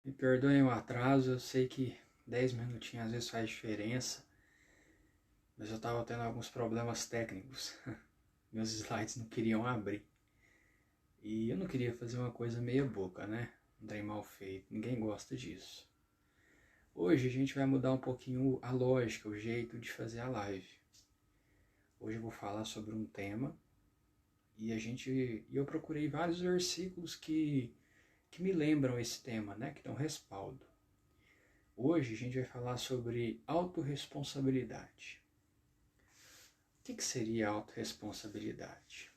Me perdoem o atraso, eu sei que 10 minutinhos às vezes faz diferença, mas eu estava tendo alguns problemas técnicos. Meus slides não queriam abrir. E eu não queria fazer uma coisa meia boca, né? Um trem mal feito, ninguém gosta disso. Hoje a gente vai mudar um pouquinho a lógica, o jeito de fazer a live. Hoje eu vou falar sobre um tema e eu procurei vários versículos que me lembram esse tema, né? Que dão respaldo. Hoje a gente vai falar sobre autorresponsabilidade. O que seria autorresponsabilidade?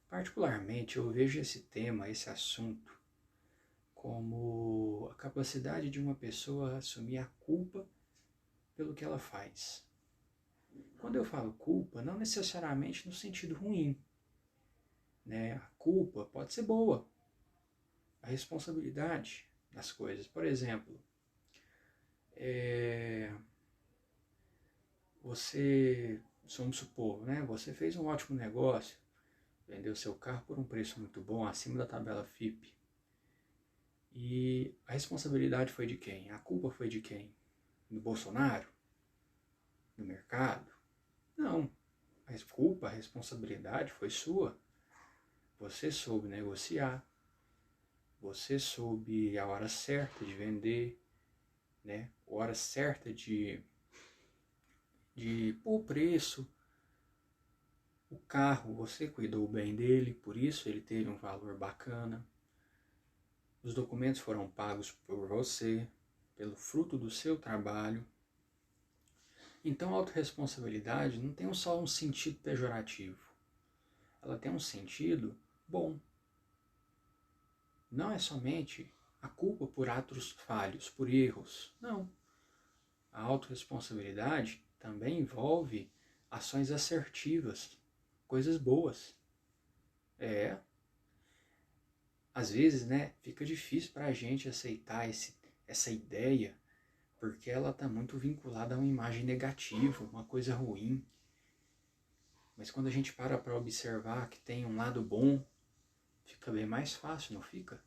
Particularmente eu vejo esse tema, esse assunto, como a capacidade de uma pessoa assumir a culpa pelo que ela faz. Quando eu falo culpa, não necessariamente no sentido ruim, né? A culpa pode ser boa, a responsabilidade das coisas. Por exemplo, vamos supor, né? Você fez um ótimo negócio, vendeu seu carro por um preço muito bom, acima da tabela FIPE. E a responsabilidade foi de quem? A culpa foi de quem? Do Bolsonaro? Do mercado? Não. A responsabilidade foi sua. Você soube negociar. Você soube a hora certa de vender, né? A hora certa de pôr o preço. O carro, você cuidou bem dele, por isso ele teve um valor bacana. Os documentos foram pagos por você, pelo fruto do seu trabalho. Então a autorresponsabilidade não tem só um sentido pejorativo. Ela tem um sentido bom. Não é somente a culpa por atos falhos, por erros. Não. A autorresponsabilidade também envolve ações assertivas, coisas boas. Às vezes, né, fica difícil para a gente aceitar essa ideia, porque ela está muito vinculada a uma imagem negativa, uma coisa ruim. Mas quando a gente para observar que tem um lado bom, fica bem mais fácil, não fica?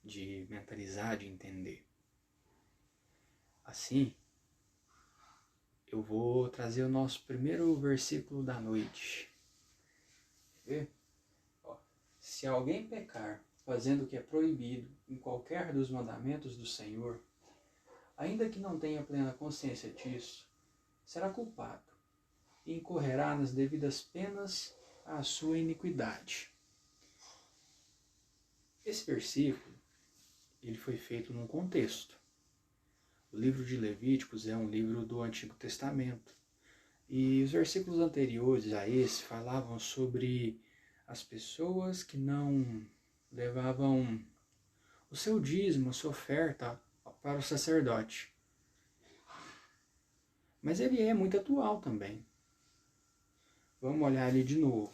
De mentalizar, de entender. Assim, eu vou trazer o nosso primeiro versículo da noite. Quer ver? Se alguém pecar fazendo o que é proibido em qualquer dos mandamentos do Senhor, ainda que não tenha plena consciência disso, será culpado e incorrerá nas devidas penas à sua iniquidade. Esse versículo, ele foi feito num contexto. O livro de Levíticos é um livro do Antigo Testamento. E os versículos anteriores a esse falavam sobre as pessoas que não levavam o seu dízimo, a sua oferta para o sacerdote. Mas ele é muito atual também. Vamos olhar ali de novo.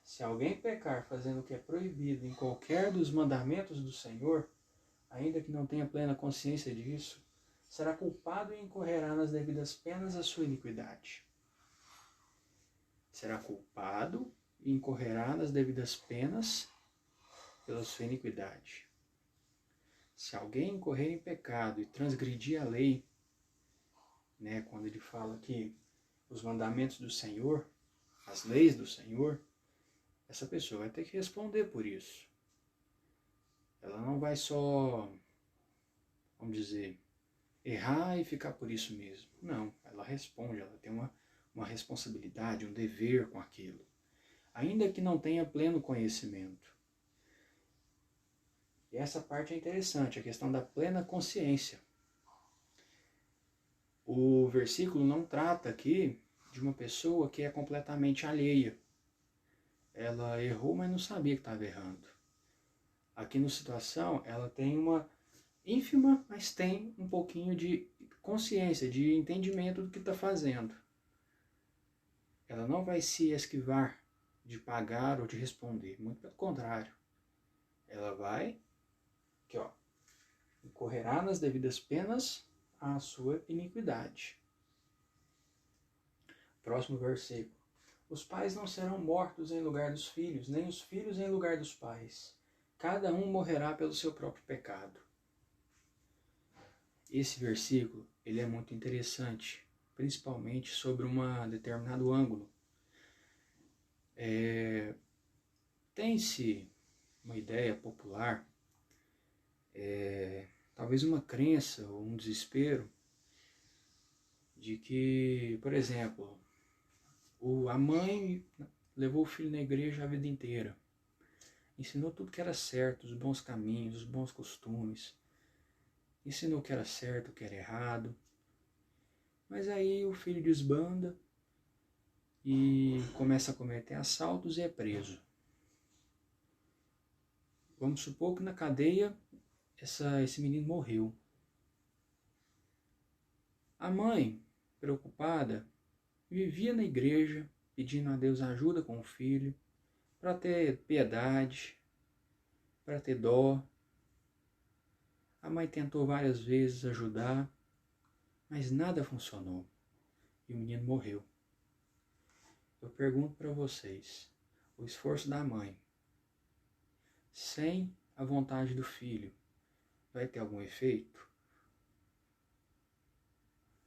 Se alguém pecar fazendo o que é proibido em qualquer dos mandamentos do Senhor, ainda que não tenha plena consciência disso, será culpado e incorrerá nas devidas penas a sua iniquidade. Será culpado e incorrerá nas devidas penas pela sua iniquidade. Se alguém incorrer em pecado e transgredir a lei, né, quando ele fala que os mandamentos do Senhor, as leis do Senhor, essa pessoa vai ter que responder por isso. Ela não vai só, vamos dizer, errar e ficar por isso mesmo. Não, ela responde, ela tem uma responsabilidade, um dever com aquilo. Ainda que não tenha pleno conhecimento. E essa parte é interessante, a questão da plena consciência. O versículo não trata aqui de uma pessoa que é completamente alheia. Ela errou, mas não sabia que estava errando. Aqui na situação, ela tem uma ínfima, mas tem um pouquinho de consciência, de entendimento do que está fazendo. Ela não vai se esquivar de pagar ou de responder, muito pelo contrário. Ela vai, aqui ó, incorrerá nas devidas penas à sua iniquidade. Próximo versículo. Os pais não serão mortos em lugar dos filhos, nem os filhos em lugar dos pais. Cada um morrerá pelo seu próprio pecado. Esse versículo ele é muito interessante, principalmente sobre um determinado ângulo. Tem-se uma ideia popular, talvez uma crença ou um desespero, de que, por exemplo, a mãe levou o filho na igreja a vida inteira, ensinou tudo que era certo, os bons caminhos, os bons costumes, ensinou o que era certo, o que era errado, mas aí o filho desbanda e começa a cometer assaltos e é preso. Vamos supor que na cadeia esse menino morreu. A mãe, preocupada, vivia na igreja pedindo a Deus ajuda com o filho, para ter piedade, para ter dó. A mãe tentou várias vezes ajudar, mas nada funcionou e o menino morreu. Eu pergunto para vocês, o esforço da mãe, sem a vontade do filho, vai ter algum efeito?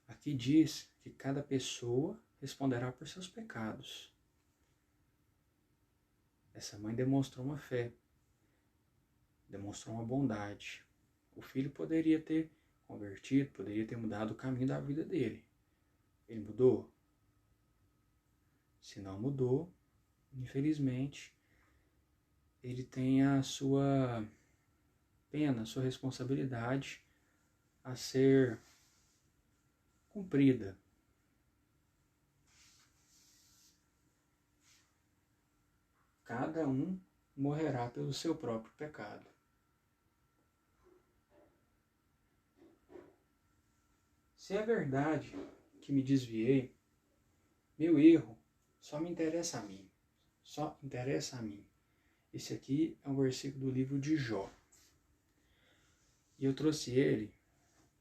Aqui diz que cada pessoa responderá por seus pecados. Essa mãe demonstrou uma fé, demonstrou uma bondade. O filho poderia ter convertido, poderia ter mudado o caminho da vida dele. Ele mudou? Se não mudou, infelizmente, ele tem a sua pena, a sua responsabilidade a ser cumprida. Cada um morrerá pelo seu próprio pecado. Se é verdade que me desviei, meu erro só me interessa a mim. Só interessa a mim. Esse aqui é um versículo do livro de Jó. E eu trouxe ele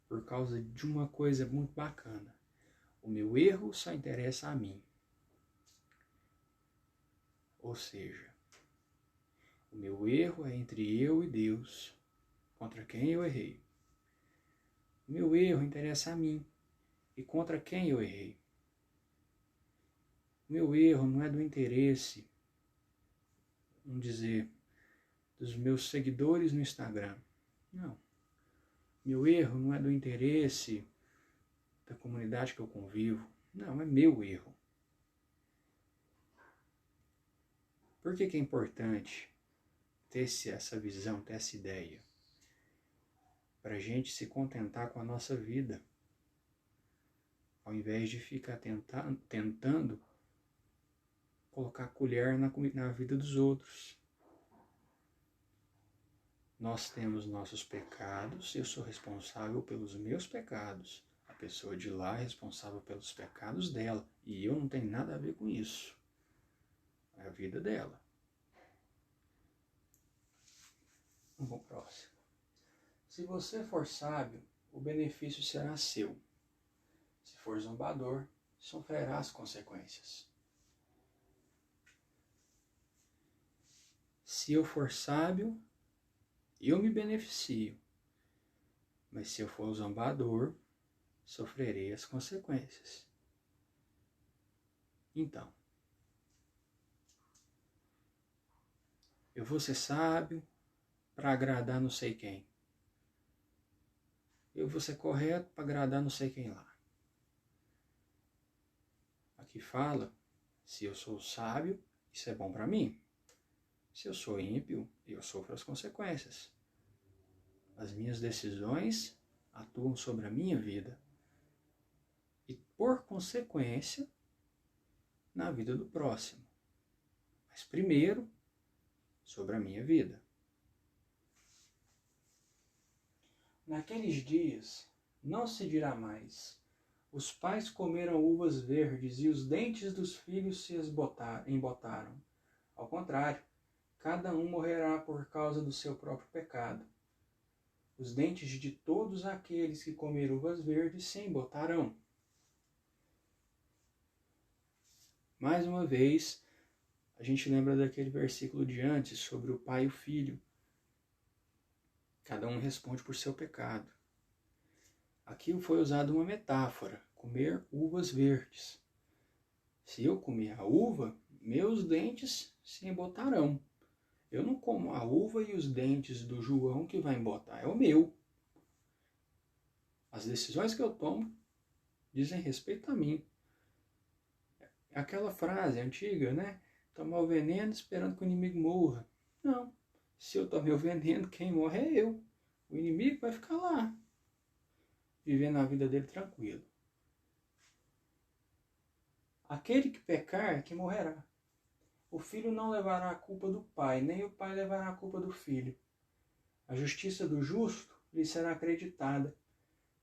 por causa de uma coisa muito bacana. O meu erro só interessa a mim. Ou seja, o meu erro é entre eu e Deus, contra quem eu errei. O meu erro interessa a mim e contra quem eu errei. O meu erro não é do interesse, vamos dizer, dos meus seguidores no Instagram. Não. Meu erro não é do interesse da comunidade que eu convivo. Não, é meu erro. Por que é importante ter essa visão, ter essa ideia? Para a gente se contentar com a nossa vida, ao invés de ficar tentando colocar colher na vida dos outros. Nós temos nossos pecados, eu sou responsável pelos meus pecados. A pessoa de lá é responsável pelos pecados dela, e eu não tenho nada a ver com isso. É a vida dela. Vamos para o próximo. Se você for sábio, o benefício será seu. Se for zombador, sofrerá as consequências. Se eu for sábio, eu me beneficio. Mas se eu for zombador, sofrerei as consequências. Então, eu vou ser sábio para agradar não sei quem. Eu vou ser correto para agradar não sei quem lá. Aqui fala, se eu sou sábio, isso é bom para mim. Se eu sou ímpio, eu sofro as consequências. As minhas decisões atuam sobre a minha vida. E, por consequência, na vida do próximo. Mas primeiro, sobre a minha vida. Naqueles dias, não se dirá mais: os pais comeram uvas verdes e os dentes dos filhos se embotaram. Ao contrário, cada um morrerá por causa do seu próprio pecado. Os dentes de todos aqueles que comeram uvas verdes se embotarão. Mais uma vez, a gente lembra daquele versículo de antes sobre o pai e o filho. Cada um responde por seu pecado. Aqui foi usada uma metáfora, comer uvas verdes. Se eu comer a uva, meus dentes se embotarão. Eu não como a uva e os dentes do João que vai embotar, é o meu. As decisões que eu tomo dizem respeito a mim. Aquela frase antiga, né? Tomar o veneno esperando que o inimigo morra. Não. Se eu tomei o veneno, quem morre é eu. O inimigo vai ficar lá, vivendo a vida dele tranquilo. Aquele que pecar é que morrerá. O filho não levará a culpa do pai, nem o pai levará a culpa do filho. A justiça do justo lhe será acreditada,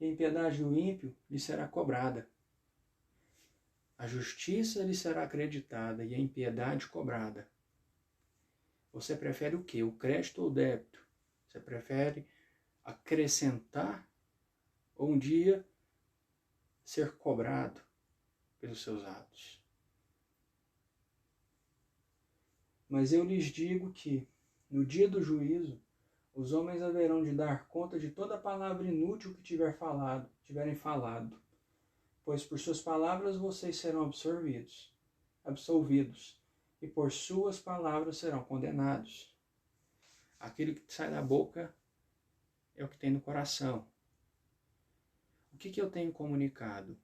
e a impiedade do ímpio lhe será cobrada. A justiça lhe será acreditada e a impiedade cobrada. Você prefere o quê? O crédito ou o débito? Você prefere acrescentar ou um dia ser cobrado pelos seus atos? Mas eu lhes digo que, no dia do juízo, os homens haverão de dar conta de toda palavra inútil que tiverem falado, pois por suas palavras vocês serão absolvidos, e por suas palavras serão condenados. Aquilo que sai da boca é o que tem no coração. O que eu tenho comunicado?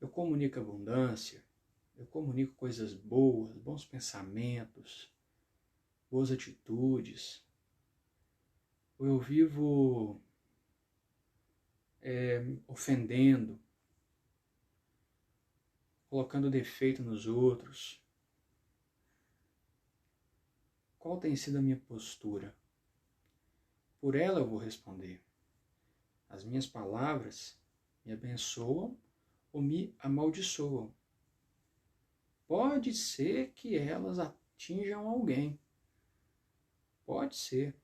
Eu comunico abundância, eu comunico coisas boas, bons pensamentos, boas atitudes. Ou eu vivo ofendendo, colocando defeito nos outros. Qual tem sido a minha postura? Por ela eu vou responder. As minhas palavras me abençoam ou me amaldiçoam. Pode ser que elas atinjam alguém. Pode ser,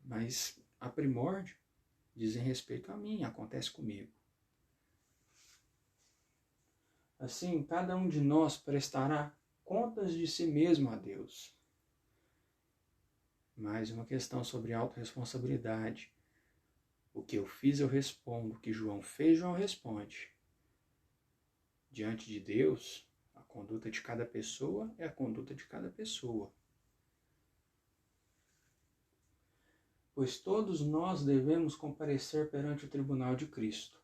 mas a primórdio dizem respeito a mim, acontece comigo. Assim, cada um de nós prestará contas de si mesmo a Deus. Mais uma questão sobre autorresponsabilidade. O que eu fiz, eu respondo. O que João fez, João responde. Diante de Deus, a conduta de cada pessoa é a conduta de cada pessoa. Pois todos nós devemos comparecer perante o tribunal de Cristo,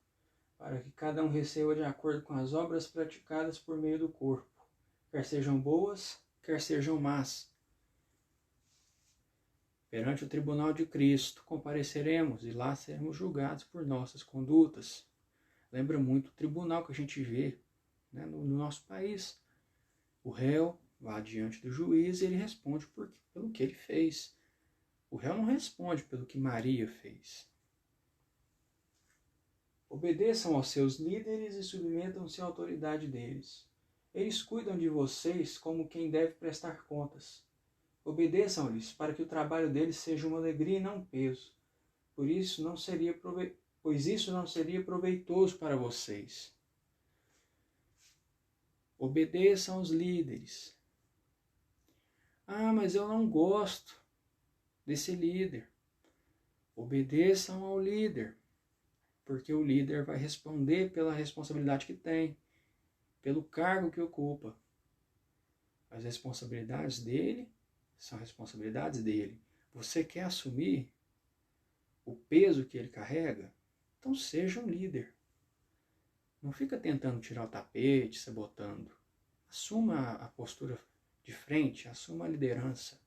para que cada um receba de acordo com as obras praticadas por meio do corpo, quer sejam boas, quer sejam más. Perante o tribunal de Cristo compareceremos e lá seremos julgados por nossas condutas. Lembra muito o tribunal que a gente vê, né, no nosso país. O réu vai diante do juiz e ele responde pelo que ele fez. O réu não responde pelo que Maria fez. Obedeçam aos seus líderes e submetam-se à autoridade deles. Eles cuidam de vocês como quem deve prestar contas. Obedeçam-lhes para que o trabalho deles seja uma alegria e não um peso, pois isso não seria proveitoso para vocês. Obedeçam aos líderes. Ah, mas eu não gosto desse líder. Obedeçam ao líder, porque o líder vai responder pela responsabilidade que tem, pelo cargo que ocupa. As responsabilidades dele são responsabilidades dele. Você quer assumir o peso que ele carrega? Então seja um líder. Não fica tentando tirar o tapete, sabotando. Assuma a postura de frente, assuma a liderança.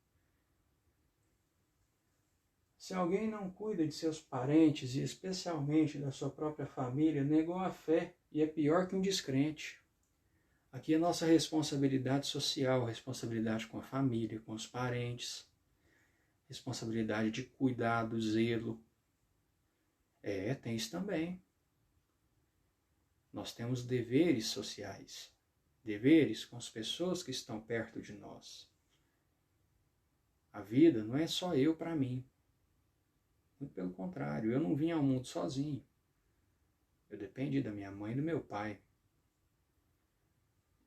Se alguém não cuida de seus parentes e especialmente da sua própria família, negou a fé e é pior que um descrente. Aqui é nossa responsabilidade social, responsabilidade com a família, com os parentes, responsabilidade de cuidado, zelo. Tem isso também. Nós temos deveres sociais, deveres com as pessoas que estão perto de nós. A vida não é só eu para mim. Muito pelo contrário, eu não vim ao mundo sozinho. Eu dependi da minha mãe e do meu pai.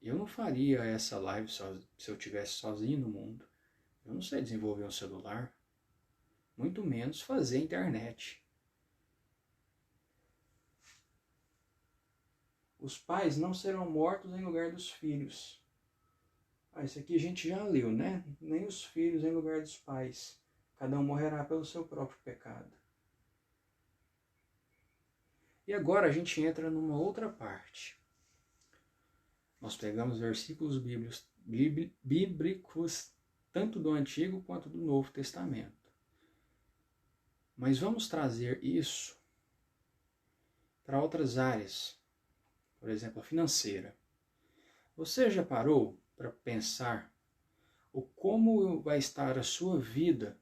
Eu não faria essa live se eu estivesse sozinho no mundo. Eu não sei desenvolver um celular, muito menos fazer internet. os pais não serão mortos em lugar dos filhos. Isso aqui a gente já leu, né? Nem os filhos em lugar dos pais. Cada um morrerá pelo seu próprio pecado. E agora a gente entra numa outra parte. Nós pegamos versículos bíblicos tanto do Antigo quanto do Novo Testamento. Mas vamos trazer isso para outras áreas, por exemplo, a financeira. Você já parou para pensar o como vai estar a sua vida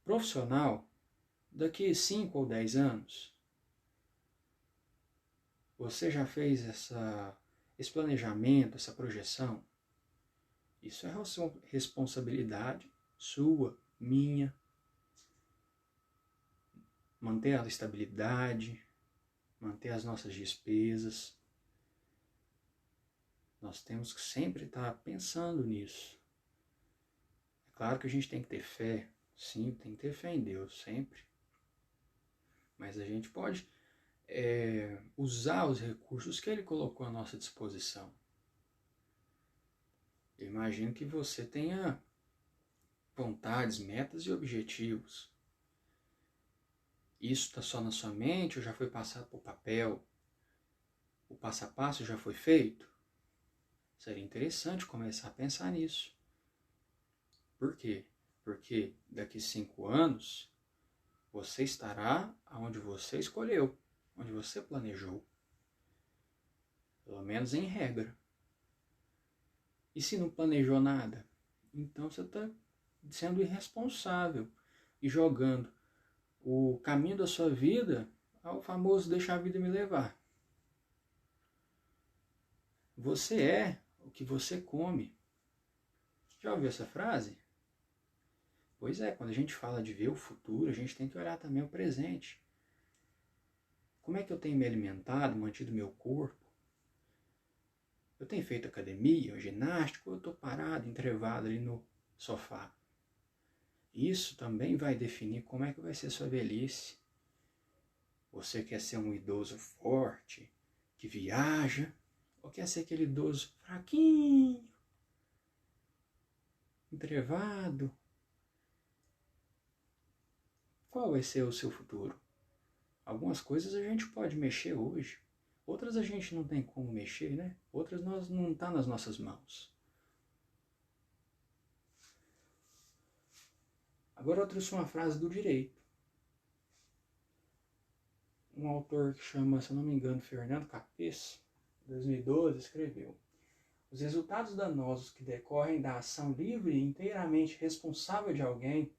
profissional daqui 5 ou 10 anos? Você já fez esse planejamento, essa projeção? Isso é responsabilidade sua, minha. Manter a estabilidade, manter as nossas despesas. Nós temos que sempre estar pensando nisso. É claro que a gente tem que ter fé, sim, tem que ter fé em Deus, sempre. Mas a gente pode usar os recursos que Ele colocou à nossa disposição. Eu imagino que você tenha vontades, metas e objetivos. Isso está só na sua mente ou já foi passado por papel? O passo a passo já foi feito? Seria interessante começar a pensar nisso. Por quê? Porque daqui 5 anos você estará onde você escolheu, onde você planejou. Pelo menos em regra. E se não planejou nada? Então você está sendo irresponsável e jogando o caminho da sua vida ao famoso deixar a vida me levar. Você é o que você come. Já ouviu essa frase? Pois é, quando a gente fala de ver o futuro, a gente tem que olhar também o presente. Como é que eu tenho me alimentado, mantido meu corpo? Eu tenho feito academia, ginástica, ou eu estou parado, entrevado ali no sofá? Isso também vai definir como é que vai ser a sua velhice. Você quer ser um idoso forte, que viaja, ou quer ser aquele idoso fraquinho, entrevado? Qual vai ser o seu futuro? Algumas coisas a gente pode mexer hoje, outras a gente não tem como mexer, né? Outras não está nas nossas mãos. Agora eu trouxe uma frase do direito. Um autor que chama, se eu não me engano, Fernando Capês, em 2012, escreveu: os resultados danosos que decorrem da ação livre e inteiramente responsável de alguém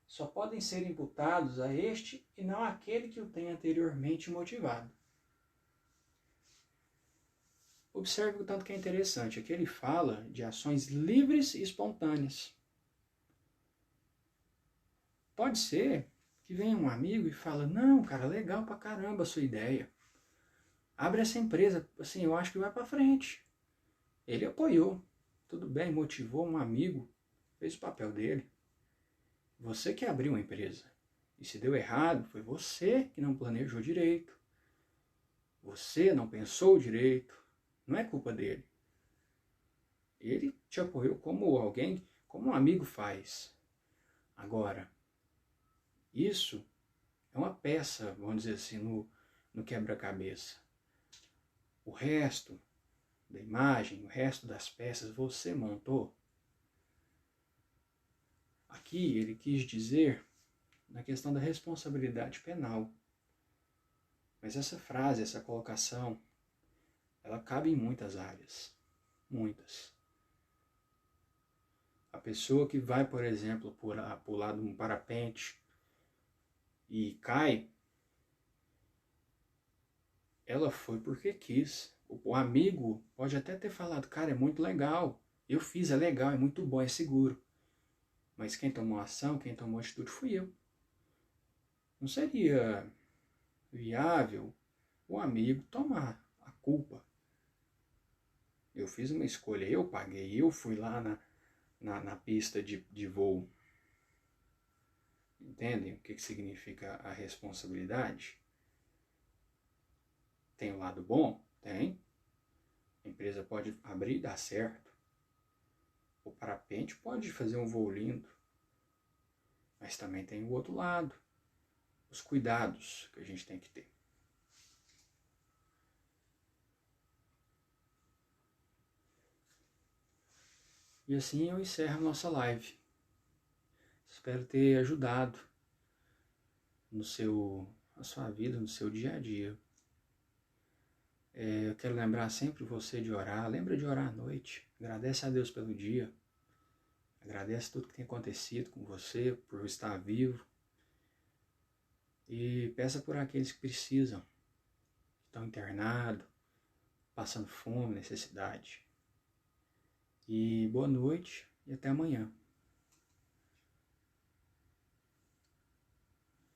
só podem ser imputados a este e não àquele que o tem anteriormente motivado. Observe o tanto que é interessante. Aqui ele fala de ações livres e espontâneas. Pode ser que venha um amigo e fala: não, cara, legal pra caramba a sua ideia. Abre essa empresa, assim, eu acho que vai pra frente. Ele apoiou, tudo bem, motivou um amigo, fez o papel dele. Você que abriu uma empresa. E se deu errado, foi você que não planejou direito. Você não pensou direito. Não é culpa dele. Ele te apoiou como alguém, como um amigo faz. Agora, isso é uma peça, vamos dizer assim, no quebra-cabeça. O resto da imagem, o resto das peças você montou. Aqui ele quis dizer na questão da responsabilidade penal. Mas essa frase, essa colocação, ela cabe em muitas áreas. Muitas. A pessoa que vai, por exemplo, pular de um parapente e cai, ela foi porque quis. O amigo pode até ter falado: cara, é muito legal, eu fiz, é legal, é muito bom, é seguro. Mas quem tomou ação, quem tomou atitude fui eu. Não seria viável o amigo tomar a culpa. Eu fiz uma escolha, eu paguei, eu fui lá na pista de voo. Entendem o que significa a responsabilidade? Tem o lado bom? Tem. A empresa pode abrir e dar certo. O parapente pode fazer um voo lindo. Mas também tem o outro lado. Os cuidados que a gente tem que ter. E assim eu encerro a nossa live. Espero ter ajudado na sua vida, no seu dia a dia. Eu quero lembrar sempre você de orar. Lembra de orar à noite. Agradece a Deus pelo dia. Agradece tudo que tem acontecido com você, por estar vivo. E peça por aqueles que precisam. Que estão internados, passando fome, necessidade. E boa noite e até amanhã.